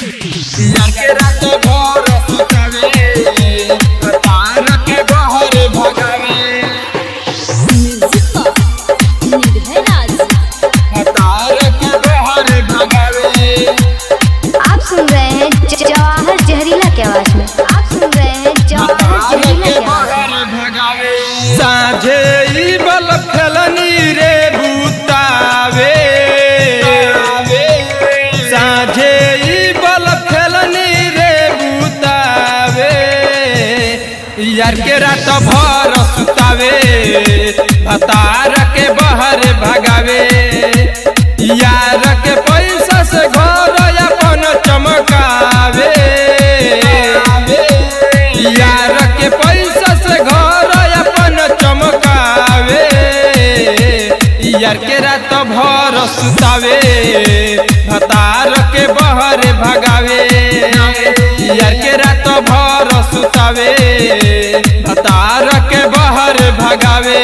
यार के रात भर सुतावे तार के बहर भगावे तार के बहर भगावे। आप सुन रहे हैं जवाहर जहरीला की आवाज में। आप सुन रहे हैं जवाहर जहरीला की आवाज में। साझे ई बल खेलनी रे बुतावे साझे ई बल खेलनी रे बुतावे यार के रात भर सुतावे भतार के बहर भगावे यार के पैसा से घर अपन चमकावे यार के पैसा से घर अपन चमकावे यार के रात भर सुतावे भतार के बहर भगावे यार के रात भर सुतावे भतार के बहर भगावे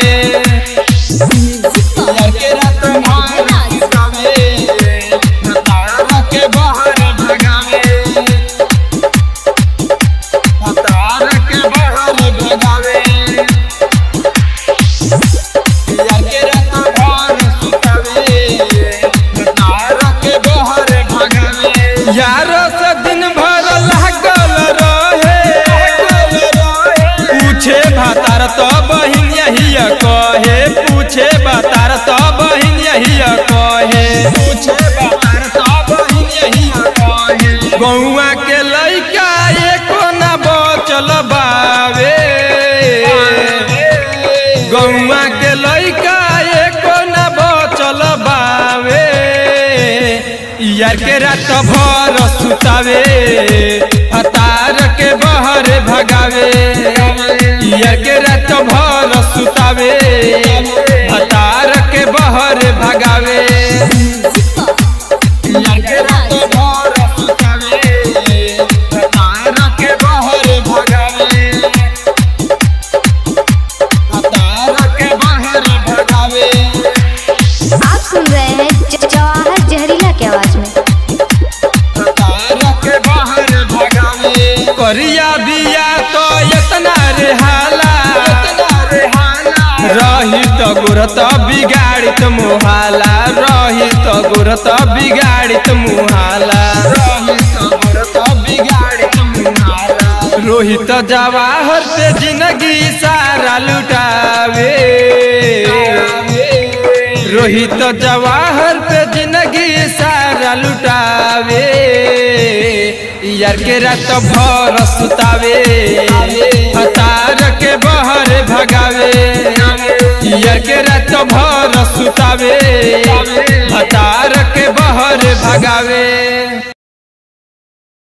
यार के रात भर सुतावे भतार के बहर भगावे भतार के बहर भगावे यार के रात भर सुतावे भतार के बहर भगावे यार से दिन भर लागल रहे पूछे भतार तो बहिन यही कहे पूछे भतार तो बहिन यही कहे पूछे भतार तो बहिन यही कहे गौआ के लइका एको ना बचल बावे गौआ के लइका एको ना बचल बावे यार के रात भर सुतावे भतार के बहर भगावे यार के रात भर सुतावे भतार के बहर भगावे यार के रात भर सुतावे भतार के बहर भगावे भतार के बहर भगावे। आप सुन रहे हैं जवाहर जहरीला की आवाज में। करिया बिया तो इतना रेहाला रही तो गुरत बिगाड़ित मुहाला रही तो गुरत बिगाड़ित मुहाला रोहित जवाहर से जिंदगी सारा लुटावे रोहित जवाहर पे जिंदगी सारा लुटावे यार के रात भर सुतावे भतार के बहर भगावे यार के रात भर सुतावे भतार के बहर भगावे।